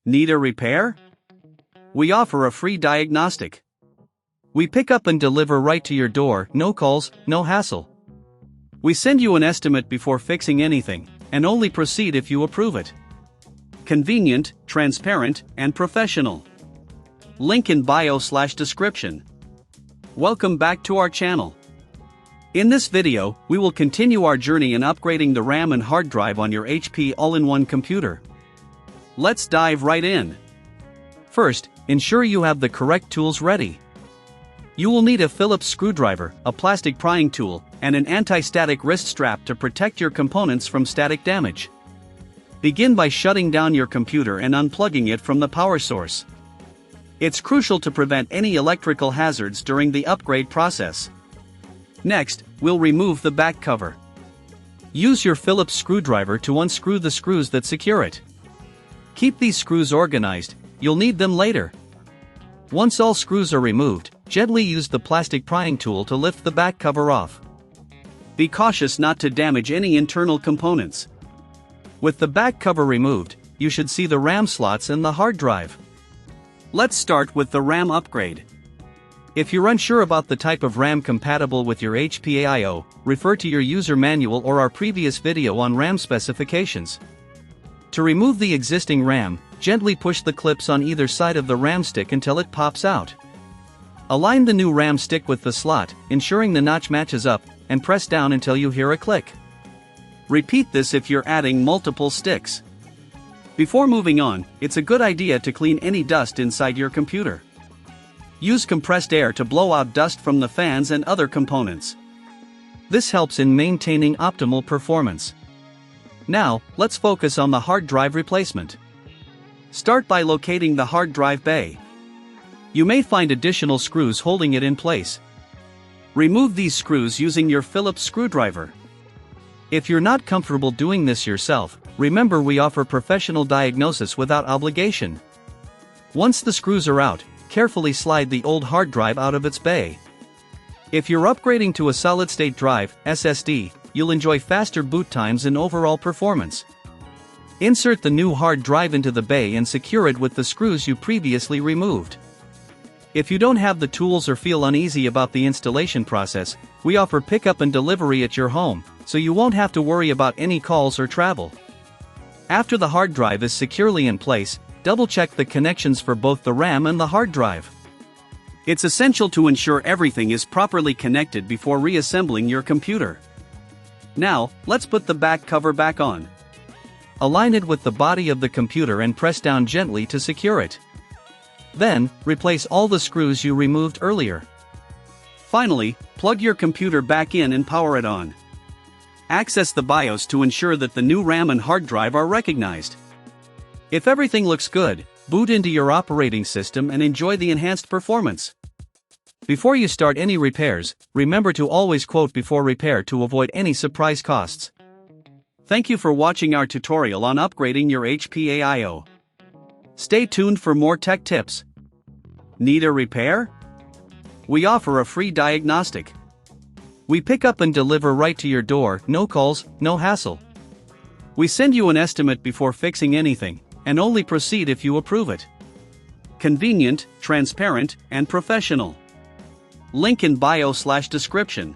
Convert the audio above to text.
Need a repair? We offer a free diagnostic. We pick up and deliver right to your door, no calls, no hassle. We send you an estimate before fixing anything, and only proceed if you approve it. Convenient, transparent, and professional. Link in bio/description. Welcome back to our channel. In this video, we will continue our journey in upgrading the RAM and hard drive on your HP all-in-one computer. Let's dive right in. First, ensure you have the correct tools ready. You will need a Phillips screwdriver, a plastic prying tool, and an anti-static wrist strap to protect your components from static damage. Begin by shutting down your computer and unplugging it from the power source. It's crucial to prevent any electrical hazards during the upgrade process. Next, we'll remove the back cover. Use your Phillips screwdriver to unscrew the screws that secure it. Keep these screws organized, you'll need them later. Once all screws are removed, gently use the plastic prying tool to lift the back cover off. Be cautious not to damage any internal components. With the back cover removed, you should see the RAM slots and the hard drive. Let's start with the RAM upgrade. If you're unsure about the type of RAM compatible with your HP AIO, refer to your user manual or our previous video on RAM specifications. To remove the existing RAM, gently push the clips on either side of the RAM stick until it pops out. Align the new RAM stick with the slot, ensuring the notch matches up, and press down until you hear a click. Repeat this if you're adding multiple sticks. Before moving on, it's a good idea to clean any dust inside your computer. Use compressed air to blow out dust from the fans and other components. This helps in maintaining optimal performance. Now, let's focus on the hard drive replacement. Start by locating the hard drive bay. You may find additional screws holding it in place. Remove these screws using your Phillips screwdriver. If you're not comfortable doing this yourself, remember we offer professional diagnosis without obligation. Once the screws are out, carefully slide the old hard drive out of its bay. If you're upgrading to a solid-state drive, SSD, you'll enjoy faster boot times and overall performance. Insert the new hard drive into the bay and secure it with the screws you previously removed. If you don't have the tools or feel uneasy about the installation process, we offer pickup and delivery at your home, so you won't have to worry about any calls or travel. After the hard drive is securely in place, double-check the connections for both the RAM and the hard drive. It's essential to ensure everything is properly connected before reassembling your computer. Now, let's put the back cover back on. Align it with the body of the computer and press down gently to secure it. Then, replace all the screws you removed earlier. Finally, plug your computer back in and power it on. Access the BIOS to ensure that the new RAM and hard drive are recognized. If everything looks good, boot into your operating system and enjoy the enhanced performance. Before you start any repairs, remember to always quote before repair to avoid any surprise costs. Thank you for watching our tutorial on upgrading your HP AIO. Stay tuned for more tech tips. Need a repair? We offer a free diagnostic. We pick up and deliver right to your door, no calls, no hassle. We send you an estimate before fixing anything, and only proceed if you approve it. Convenient, transparent, and professional. Link in bio/description.